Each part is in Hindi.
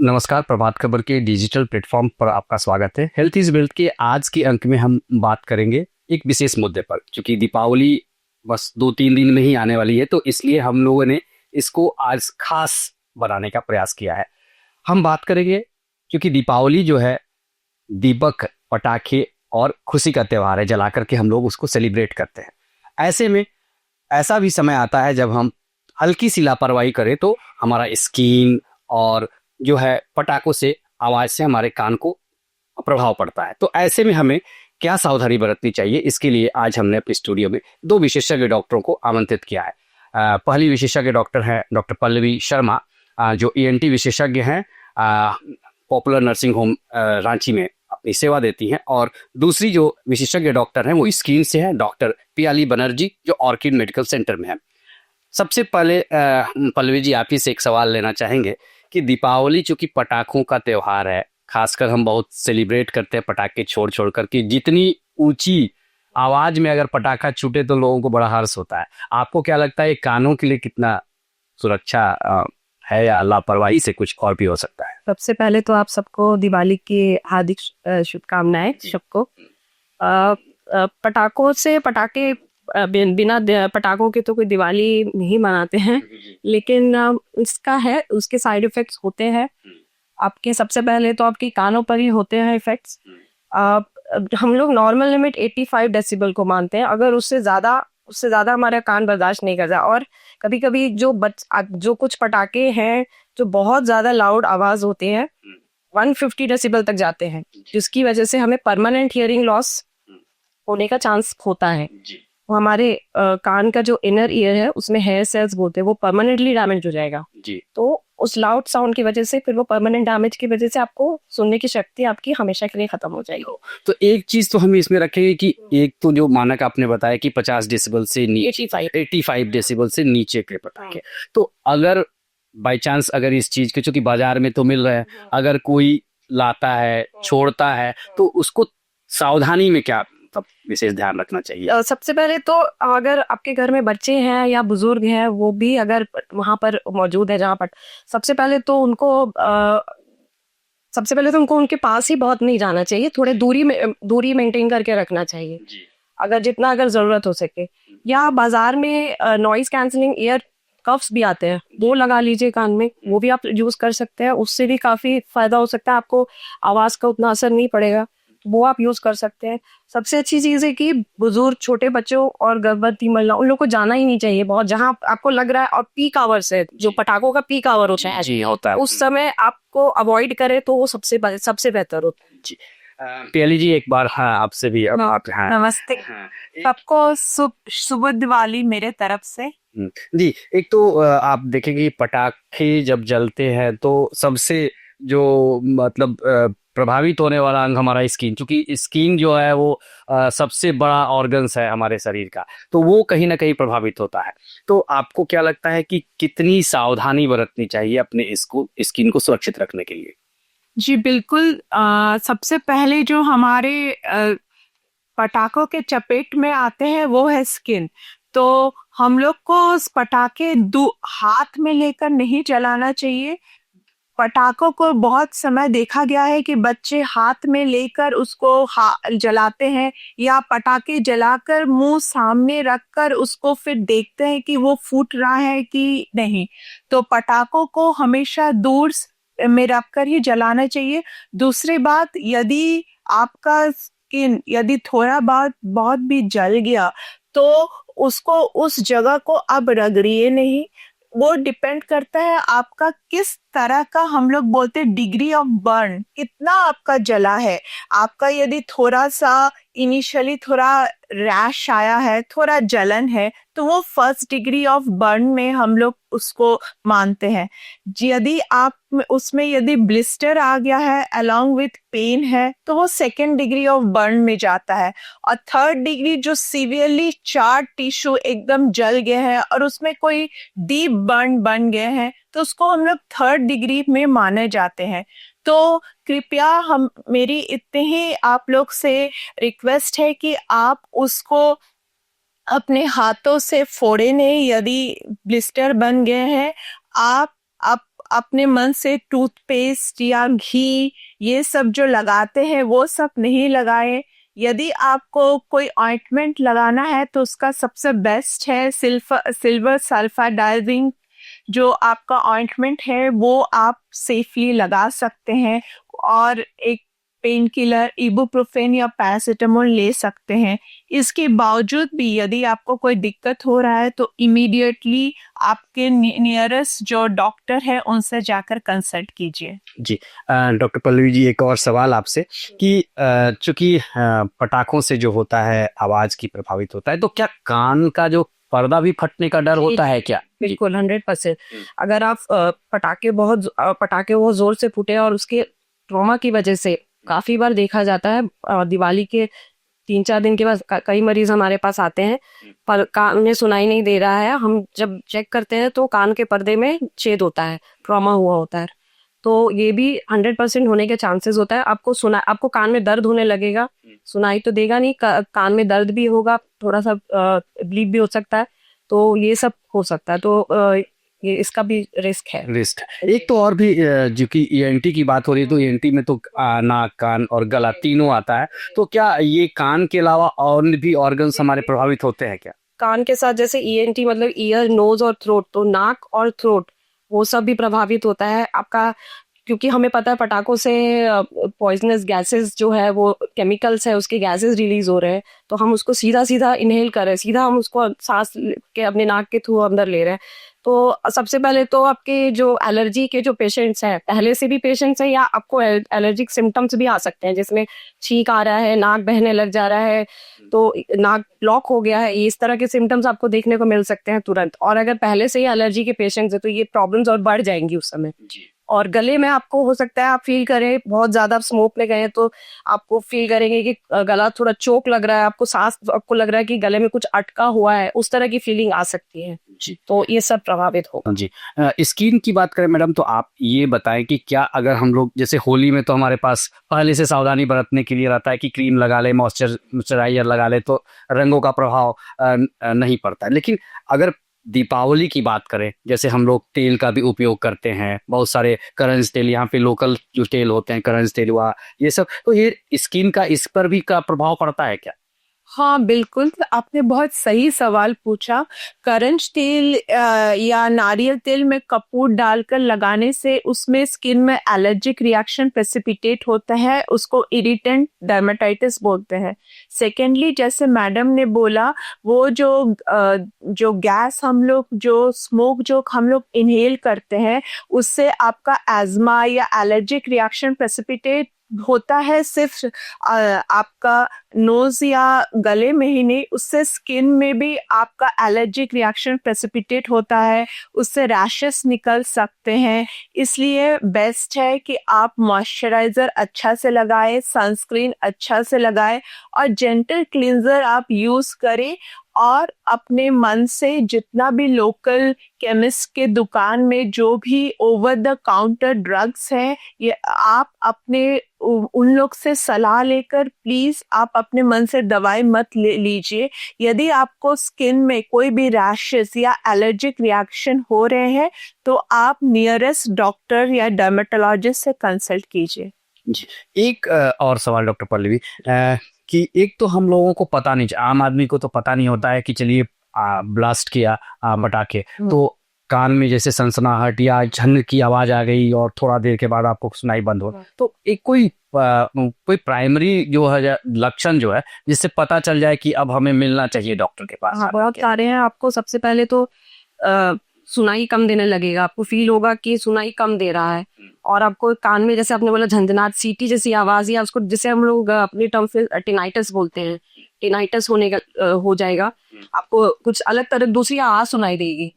नमस्कार। प्रभात खबर के डिजिटल प्लेटफॉर्म पर आपका स्वागत है। हेल्थ इज वेल्थ के आज के अंक में हम बात करेंगे एक विशेष मुद्दे पर, क्योंकि दीपावली बस 2-3 दिन में ही आने वाली है, तो इसलिए हम लोगों ने इसको आज खास बनाने का प्रयास किया है। हम बात करेंगे क्योंकि दीपावली जो है दीपक, पटाखे और खुशी का त्यौहार है, जला करके हम लोग उसको सेलिब्रेट करते हैं। ऐसे में ऐसा भी समय आता है जब हम हल्की सी लापरवाही करें तो हमारा स्किन और जो है पटाखों से आवाज से हमारे कान को प्रभाव पड़ता है। तो ऐसे में हमें क्या सावधानी बरतनी चाहिए, इसके लिए आज हमने अपने स्टूडियो में 2 विशेषज्ञ डॉक्टरों को आमंत्रित किया है। पहली विशेषज्ञ डॉक्टर है डॉक्टर पल्लवी शर्मा, जो ईएनटी विशेषज्ञ हैं, पॉपुलर नर्सिंग होम रांची में अपनी सेवा देती हैं। और दूसरी जो विशेषज्ञ डॉक्टर हैं वो स्किन से है, डॉक्टर पियाली बनर्जी, जो ऑर्किड मेडिकल सेंटर में है। सबसे पहले पल्लवी जी, आप ही से एक सवाल लेना चाहेंगे कि दीपावली चूंकि पटाखों का त्यौहार है, खासकर हम बहुत सेलिब्रेट करते हैं पटाखे छोड़ छोड़ करके, जितनी ऊंची आवाज में अगर पटाखा छूटे तो लोगों को बड़ा हर्ष होता है। आपको क्या लगता है, ये कानों के लिए कितना सुरक्षा है, या लापरवाही से कुछ और भी हो सकता है? सबसे पहले तो आप सबको दिवाली की हार्दिक शुभकामनाएं सबको। पटाखों से पटाखे बिना पटाखों के तो कोई दिवाली नहीं मनाते हैं, लेकिन इसका है, उसके साइड इफेक्ट्स होते हैं। आपके सबसे पहले तो आपके कानों पर ही होते हैं इफेक्ट्स। हम लोग नॉर्मल लिमिट 85 डेसिबल को मानते हैं। अगर उससे ज्यादा हमारा कान बर्दाश्त नहीं करता, और कभी कभी जो कुछ पटाखे हैं जो बहुत ज्यादा लाउड आवाज होते हैं 150 डेसिबल तक जाते हैं, जिसकी वजह से हमें परमानेंट हियरिंग लॉस होने का चांस होता है। वो हमारे कान का जो इनर ईयर है उसमें हेयर सेल्स बोलते हैं, वो परमानेंटली डैमेज हो जाएगा जी। तो उस लाउड साउंड की वजह से, फिर वो परमानेंट डैमेज की वजह से आपको सुनने की शक्ति आपकी हमेशा के लिए खत्म हो जाएगी। तो एक चीज तो हम इसमें रखेंगे कि एक तो जो मानक आपने बताया कि 50 डेसिबल से 85 डेसिबल से नीचे के पटाखे, तो अगर बाय चांस अगर इस चीज के, चूंकि बाजार में तो मिल रहा है, अगर कोई लाता है, छोड़ता है, तो उसको सावधानी में क्या विशेष ध्यान रखना चाहिए? सबसे पहले तो अगर आपके घर में बच्चे हैं या बुजुर्ग हैं, वो भी अगर वहां पर मौजूद है जहां पर, सबसे पहले तो उनको उनके पास ही बहुत नहीं जाना चाहिए, थोड़े दूरी मेंटेन करके रखना चाहिए अगर जरूरत हो सके। या बाजार में नॉइज कैंसलिंग ईयर कफ्स भी आते हैं, वो लगा लीजिए कान में, वो भी आप यूज कर सकते हैं, उससे भी काफी फायदा हो सकता है, आपको आवाज का उतना असर नहीं पड़ेगा, वो आप यूज कर सकते हैं। सबसे अच्छी चीज है कि बुजुर्ग, छोटे बच्चों और गर्भवती महिला, उन लोग को जाना ही नहीं चाहिए बहुत, जहां आपको लग रहा है। और पीक आवर्स है, जो पटाखों का पीक आवर होता है, उस समय आपको अवॉइड करे तो वो सबसे बेहतर होता है जी। पियाली जी, एक बार आपसे भी नमस्ते सबको, शुभ दिवाली मेरे तरफ से जी। एक तो आप देखेंगे पटाखे जब जलते हैं तो सबसे जो मतलब प्रभावित होने वाला अंग हमारा स्किन, क्योंकि स्किन जो है वो सबसे बड़ा ऑर्गन्स है हमारे शरीर का, तो वो कहीं ना कहीं प्रभावित होता है। तो आपको क्या लगता है कि कितनी सावधानी बरतनी चाहिए अपने स्किन को सुरक्षित रखने के लिए? जी बिल्कुल। सबसे पहले जो हमारे पटाखों के चपेट में आते हैं वो है स्किन। तो हम लोग को उस पटाखे हाथ में लेकर नहीं जलाना चाहिए। पटाखों को बहुत समय देखा गया है कि बच्चे हाथ में लेकर उसको जलाते हैं, या पटाखे जलाकर मुंह सामने रखकर उसको फिर देखते हैं कि वो फूट रहा है कि नहीं। तो पटाखों को हमेशा दूर में रखकर ही जलाना चाहिए। दूसरी बात, यदि आपका स्किन थोड़ा बहुत भी जल गया तो उसको, उस जगह को अब रगड़िए नहीं। वो डिपेंड करता है आपका किस तरह का, हम लोग बोलते हैं डिग्री ऑफ बर्न, कितना आपका जला है। आपका यदि थोड़ा सा इनिशियली थोड़ा रैश आया है, थोड़ा जलन है, तो वो फर्स्ट डिग्री ऑफ बर्न में हम लोग उसको मानते हैं। यदि आप उसमें यदि ब्लिस्टर आ गया है अलॉन्ग विथ पेन है, तो वो सेकेंड डिग्री ऑफ बर्न में जाता है। और थर्ड डिग्री जो सीवियरली चार्ड टिश्यू एकदम जल गए हैं और उसमें कोई डीप बर्न बन गए हैं, तो उसको हम लोग थर्ड डिग्री में माने जाते हैं। तो कृपया मेरी इतने ही आप लोग से रिक्वेस्ट है कि आप उसको अपने हाथों से फोड़े नहीं। यदि ब्लिस्टर बन गए हैं, आप अपने मन से टूथपेस्ट या घी ये सब जो लगाते हैं वो सब नहीं लगाए। यदि आपको कोई ऑइंटमेंट लगाना है तो उसका सबसे बेस्ट है सिल्वर सल्फाडाइजिंग जो आपका ऑइंटमेंट है वो आप सेफली लगा सकते हैं। और एक पेन किलर इबुप्रोफेन या पैरासिटामोल ले सकते हैं। इसके बावजूद भी यदि आपको कोई दिक्कत हो रहा है तो इमीडिएटली आपके नियरेस्ट जो डॉक्टर है उनसे जाकर कंसल्ट कीजिए। जी डॉक्टर पल्लवी जी, एक और सवाल आपसे कि चूंकि पटाखों से जो होता है आवाज की प्रभावित होता है, तो क्या कान का जो पर्दा भी फटने का डर होता है क्या? बिल्कुल 100%। अगर आप पटाखे बहुत जोर से फूटे और उसके ट्रॉमा की वजह से काफी बार देखा जाता है दिवाली के 3-4 दिन के बाद कई मरीज हमारे पास आते हैं पर कान में सुनाई नहीं दे रहा है। हम जब चेक करते हैं तो कान के पर्दे में छेद होता है, ट्रॉमा हुआ होता है। तो ये भी 100% होने के चांसेस होता है। आपको कान में दर्द होने लगेगा, सुनाई तो देगा नहीं, कान में दर्द भी होगा, थोड़ा सा ब्लीड भी हो सकता है। तो ये सब हो सकता है। तो ये इसका भी रिस्क है। एक तो और भी जो कि ईएनटी की बात हो रही है, तो ईएनटी में तो नाक, कान और गला तीनों आता है। तो क्या ये कान के अलावा और भी ऑर्गन्स हमारे प्रभावित होते हैं क्या? कान के साथ जैसे ईएनटी मतलब ईयर, नोज और थ्रोट, तो नाक और थ्रोट वो सब भी प्रभावित होता है आपका। क्योंकि हमें पता है पटाखों से पॉइजनस गैसेस जो है वो केमिकल्स है, उसके गैसेस रिलीज हो रहे हैं। तो हम उसको सीधा इनहेल कर रहे हैं, सीधा हम उसको सांस के अपने नाक के थ्रू अंदर ले रहे हैं। तो सबसे पहले तो आपके जो एलर्जी के जो पेशेंट्स हैं, पहले से भी पेशेंट्स हैं या आपको एलर्जिक सिम्टम्स भी आ सकते हैं, जिसमें छींक आ रहा है, नाक बहने लग जा रहा है, तो नाक ब्लॉक हो गया है, इस तरह के सिम्टम्स आपको देखने को मिल सकते हैं तुरंत। और अगर पहले से ही एलर्जी के पेशेंट्स हैं तो ये प्रॉब्लम्स और बढ़ जाएंगी उस समय। और गले में आपको हो सकता है आप फील करें, बहुत ज्यादा स्मोक में गए तो आपको फील करेंगे कि गला थोड़ा चोक लग रहा है, आपको लग रहा है कि गले में कुछ अटका हुआ है, उस तरह की फीलिंग आ सकती है जी। तो ये सब प्रभावित होगा जी। स्किन की बात करें मैडम, तो आप ये बताएं कि क्या अगर हम लोग जैसे होली में तो हमारे पास पहले से सावधानी बरतने के लिए रहता है कि क्रीम लगा ले, मॉइस्चराइजर लगा ले, तो रंगों का प्रभाव नहीं पड़ता है। लेकिन अगर दीपावली की बात करें, जैसे हम लोग तेल का भी उपयोग करते हैं, बहुत सारे करंज तेल, यहाँ पे लोकल जो तेल होते हैं, करंज तेल हुआ, ये सब, तो ये स्किन का इस पर भी का प्रभाव पड़ता है क्या? हाँ बिल्कुल, आपने बहुत सही सवाल पूछा। करंज तेल या नारियल तेल में कपूर डालकर लगाने से उसमें स्किन में एलर्जिक रिएक्शन प्रेसिपिटेट होता है, उसको इरिटेंट डर्मेटाइटिस बोलते हैं। सेकेंडली, जैसे मैडम ने बोला, वो जो गैस जो स्मोक जो हम लोग इनहेल करते हैं उससे आपका एज्मा या एलर्जिक रिएक्शन प्रेसिपिटेट होता है, सिर्फ आपका नोज या गले में ही नहीं, उससे स्किन में भी आपका एलर्जिक रिएक्शन प्रेसिपिटेट होता है, उससे रैशेस निकल सकते हैं। इसलिए बेस्ट है कि आप मॉइस्चराइजर अच्छा से लगाएं, सनस्क्रीन अच्छा से लगाएं और जेंटल क्लींजर आप यूज करें। और अपने मन से जितना भी लोकल केमिस्ट के दुकान में जो भी ओवर द काउंटर ड्रग्स हैं, ये आप अपने उन लोग से सलाह लेकर प्लीज आप अपने मन से दवाई मत लीजिए। यदि आपको स्किन में कोई भी रैशेस या एलर्जिक रिएक्शन हो रहे हैं तो आप नियरेस्ट डॉक्टर या डर्मेटोलॉजिस्ट से कंसल्ट कीजिए। जी। एक और सवाल डॉक्टर पल्लवी, कि एक तो हम लोगों को पता नहीं, आम आदमी को तो पता नहीं होता है कि चलिए ब्लास्ट किया पटाखे, तो कान में जैसे सनसनाहट या झन की आवाज आ गई और थोड़ा देर के बाद आपको सुनाई बंद हो, तो एक कोई प्राइमरी जो है लक्षण जो है जिससे पता चल जाए कि अब हमें मिलना चाहिए डॉक्टर के पास? हाँ, बहुत सारे हैं। आपको सबसे पहले तो सुनाई कम देने लगेगा, आपको फील होगा कि सुनाई कम दे रहा है, और आपको कान में जैसे आपने बोला झंझनाट, सीटी जैसी आवाज, या उसको जिसे हम लोग अपनी टर्म से टिनाइटस बोलते हैं, टिनाइटस हो जाएगा। आपको कुछ अलग तरह दूसरी आवाज सुनाई देगी,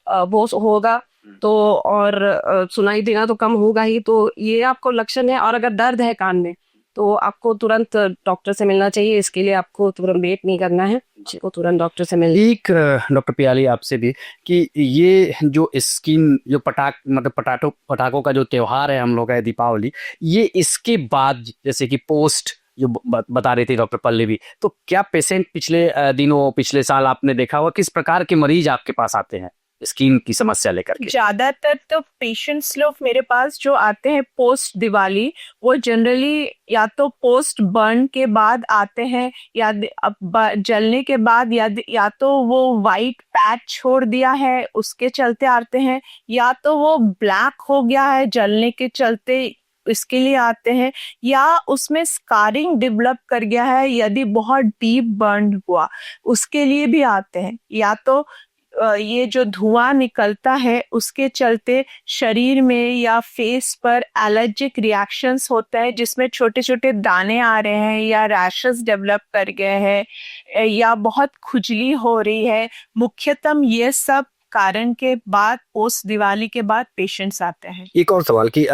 वो होगा। तो और सुनाई देना तो कम होगा ही। तो ये आपको लक्षण है। और अगर दर्द है कान में तो आपको तुरंत डॉक्टर से मिलना चाहिए। इसके लिए आपको तुरंत वेट नहीं करना है, आपको तुरंत डॉक्टर से मिलना। एक डॉक्टर पियाली आपसे भी कि ये जो स्किन जो पटाखों का जो त्योहार है हम लोग का दीपावली, ये इसके बाद जैसे कि पोस्ट जो बता रही थी डॉक्टर पल्लवी, तो क्या पेशेंट पिछले साल आपने देखा होगा किस प्रकार के मरीज आपके पास आते हैं स्किन की समस्या लेकर के? ज्यादातर तो पेशेंट्स लोग मेरे पास जो आते हैं पोस्ट दिवाली, वो जनरली या तो पोस्ट बर्न के बाद आते हैं, या जलने के बाद, या तो वो वाइट पैच छोड़ दिया है उसके चलते आते हैं, या तो वो ब्लैक हो गया है जलने के चलते इसके लिए आते हैं, या उसमें स्कारिंग डेवलप कर गया है यदि बहुत डीप बर्न हुआ उसके लिए भी आते हैं, या तो ये जो धुआं निकलता है उसके चलते शरीर में या फेस पर एलर्जिक रिएक्शंस होता है जिसमें छोटे छोटे दाने आ रहे हैं, या रैशेस डेवलप कर गए हैं, या बहुत खुजली हो रही है। मुख्यतः ये सब कारण के बाद पोस्ट दिवाली के बाद पेशेंट्स आते हैं। एक और सवाल कि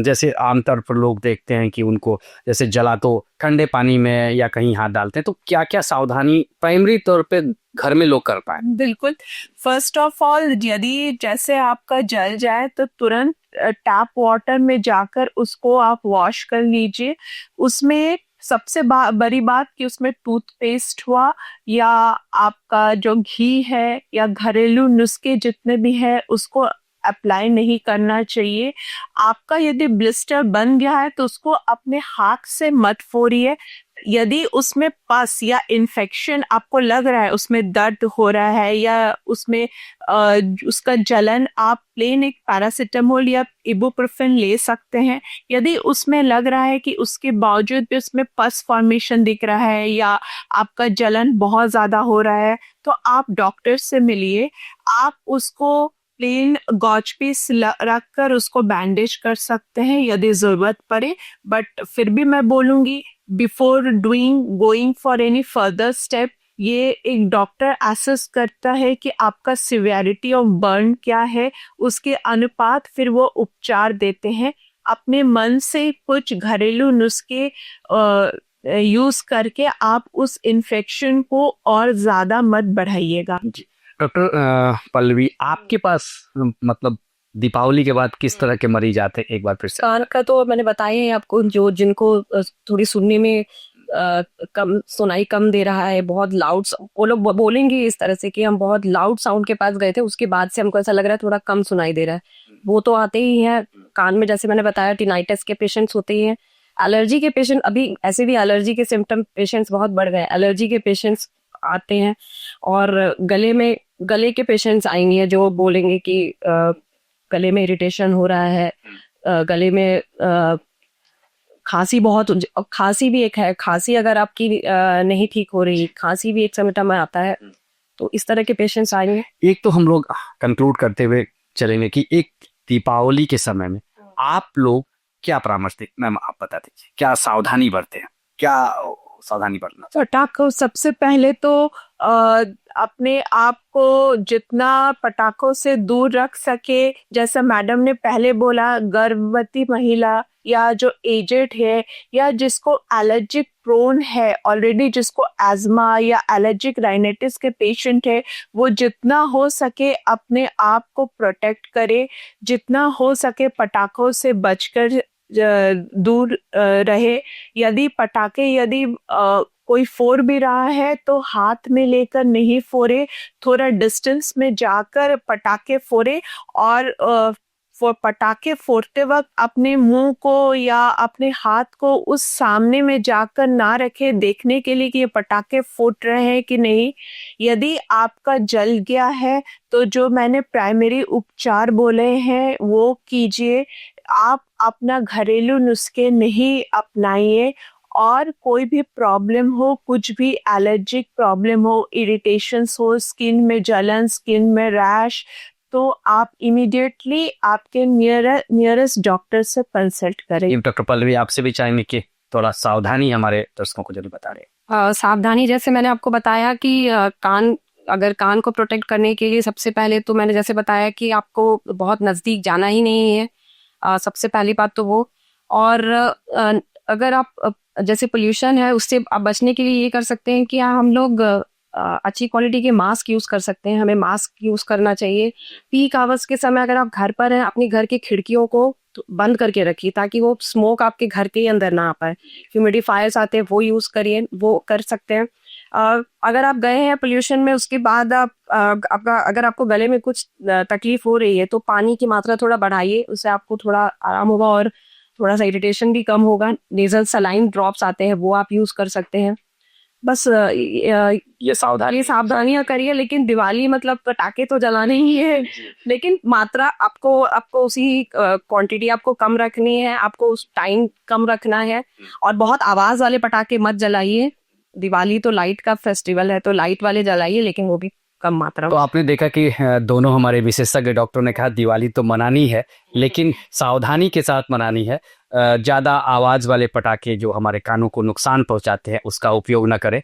जैसे आमतौर पर लोग देखते हैं कि उनको जैसे जला तो ठंडे पानी में या कहीं हाथ डालते हैं, तो क्या क्या सावधानी प्राइमरी तौर पे घर में लोग कर पाए? बिल्कुल, फर्स्ट ऑफ ऑल यदि जैसे आपका जल जाए तो तुरंत टैप वाटर में जाकर उसको आप वॉश कर लीजिए। उसमें सबसे बड़ी बात कि उसमें टूथपेस्ट हुआ या आपका जो घी है या घरेलू नुस्खे जितने भी हैं उसको अप्लाई नहीं करना चाहिए। आपका यदि ब्लिस्टर बन गया है तो उसको अपने हाथ से मत फोड़िए। यदि उसमें पस या इन्फेक्शन आपको लग रहा है, उसमें दर्द हो रहा है या उसमें उसका जलन, आप प्लेन एक पैरासीटामोल या इबुप्रोफेन ले सकते हैं। यदि उसमें लग रहा है कि उसके बावजूद भी उसमें पस फॉर्मेशन दिख रहा है या आपका जलन बहुत ज़्यादा हो रहा है तो आप डॉक्टर से मिलिए। आप उसको प्लेन गॉज पीस रख कर उसको बैंडेज कर सकते हैं यदि ज़रूरत पड़े। बट फिर भी मैं बोलूँगी before going for any further step, ये एक डॉक्टर असेस करता है कि आपका सिवियरिटी ऑफ बर्न क्या है, उसके अनुपात फिर वो उपचार देते हैं। अपने मन से कुछ घरेलू नुस्खे यूज करके आप उस इन्फेक्शन को और ज़्यादा मत बढ़ाइएगा। डॉक्टर पल्लवी, आपके पास मतलब दीपावली के बाद किस तरह के मरीज आते हैं? एक बार फिर से। कान का तो मैंने बताया है आपको, जो जिनको थोड़ी सुनने में कम सुनाई कम दे रहा है, बहुत लाउड, वो लोग बोलेंगे इस तरह से कि हम बहुत लाउड साउंड के पास गए थे, उसके बाद से हमको ऐसा लग रहा है थोड़ा कम सुनाई दे रहा है, वो तो आते ही हैं। कान में जैसे मैंने बताया टिनाइटिस के पेशेंट्स होते ही हैं। एलर्जी के पेशेंट, अभी ऐसे भी एलर्जी के सिम्टम पेशेंट्स बहुत बढ़ गए, एलर्जी के पेशेंट्स आते हैं। और गले के पेशेंट्स आएंगे जो बोलेंगे कि गले में इरिटेशन हो रहा है, गले में खांसी खांसी भी एक है, खांसी अगर आपकी नहीं ठीक हो रही, खांसी भी एक सिम्टम में आता है, तो इस तरह के पेशेंट्स आएंगे। एक तो हम लोग कंक्लूड करते हुए चलेंगे कि एक दीपावली के समय में आप लोग क्या परामर्श दें? मैम आप बता दीजिए, क्या सावधानी बरते हैं, क्या सावधानी बरतना? पटाखों, सबसे पहले तो अपने आप को जितना पटाखों से दूर रख सके, जैसा मैडम ने पहले बोला, गर्भवती महिला या जो एजेड है या जिसको एलर्जिक प्रोन है ऑलरेडी, जिसको एज्मा या एलर्जिक राइनाइटिस के पेशेंट है, वो जितना हो सके अपने आप को प्रोटेक्ट करे, जितना हो सके पटाखों से बचकर दूर रहे। यदि पटाखे कोई फोड़ भी रहा है तो हाथ में लेकर नहीं फोड़े, थोड़ा डिस्टेंस में जाकर पटाखे फोड़े। और पटाखे फोड़ते वक्त अपने मुंह को या अपने हाथ को उस सामने में जाकर ना रखे देखने के लिए कि ये पटाखे फूट रहे हैं कि नहीं। यदि आपका जल गया है तो जो मैंने प्राइमरी उपचार बोले हैं वो कीजिए। आप अपना घरेलू नुस्खे नहीं अपनाइए, और कोई भी प्रॉब्लम हो, कुछ भी एलर्जिक प्रॉब्लम हो, इरिटेशंस हो, स्किन में जलन, स्किन में रैश, तो आप इमीडिएटली आपके नियरेस्ट डॉक्टर से कंसल्ट करें। डॉक्टर पल्लवी, आपसे भी चाहेंगे कि थोड़ा सावधानी हमारे दर्शकों को जरूर बता रहे। सावधानी जैसे मैंने आपको बताया कि कान को प्रोटेक्ट करने के लिए सबसे पहले तो मैंने जैसे बताया कि आपको बहुत नज़दीक जाना ही नहीं है, सबसे पहली बात तो वो। और अगर आप जैसे पोल्यूशन है उससे आप बचने के लिए ये कर सकते हैं कि हम लोग अच्छी क्वालिटी के मास्क यूज़ कर सकते हैं, हमें मास्क यूज़ करना चाहिए। पीक आवर्स के समय अगर आप घर पर हैं, अपने घर की खिड़कियों को तो बंद करके रखिए ताकि वो स्मोक आपके घर के अंदर ना आ पाए। ह्यूमिडिफायर्स आते हैं वो यूज़ करिए, वो कर सकते हैं। अगर आप गए हैं पोल्यूशन में, उसके बाद आप अगर आपको गले में कुछ तकलीफ हो रही है तो पानी की मात्रा थोड़ा बढ़ाइए, उससे आपको थोड़ा आराम होगा और थोड़ा सा इरिटेशन भी कम होगा। नेजल सलाइन ड्रॉप्स आते हैं, वो आप यूज कर सकते हैं। बस ये सावधानी ये सावधानियां करिए। लेकिन दिवाली मतलब पटाखे तो जलाने ही है, लेकिन मात्रा आपको उसी क्वांटिटी आपको कम रखनी है, आपको उस टाइम कम रखना है। और बहुत आवाज वाले पटाखे मत जलाइए। दिवाली तो लाइट का फेस्टिवल है, तो लाइट वाले जलाइए, लेकिन वो भी कम मात्रा तो में। आपने देखा कि दोनों हमारे विशेषज्ञ डॉक्टर ने कहा दिवाली तो मनानी है, लेकिन सावधानी के साथ मनानी है। ज़्यादा आवाज़ वाले पटाखे जो हमारे कानों को नुकसान पहुंचाते हैं उसका उपयोग न करें।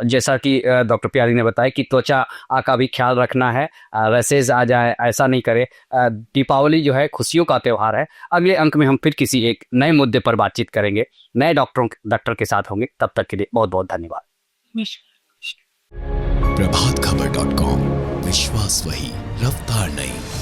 जैसा कि डॉक्टर प्यारी ने बताया कि त्वचा का भी ख्याल रखना है, रैसेज आ जाए ऐसा नहीं करें। दीपावली जो है खुशियों का त्यौहार है। अगले अंक में हम फिर किसी एक नए मुद्दे पर बातचीत करेंगे, नए डॉक्टर के साथ होंगे। तब तक के लिए बहुत बहुत धन्यवाद। प्रभातखबर.com, विश्वास वही, रफ्तार नहीं।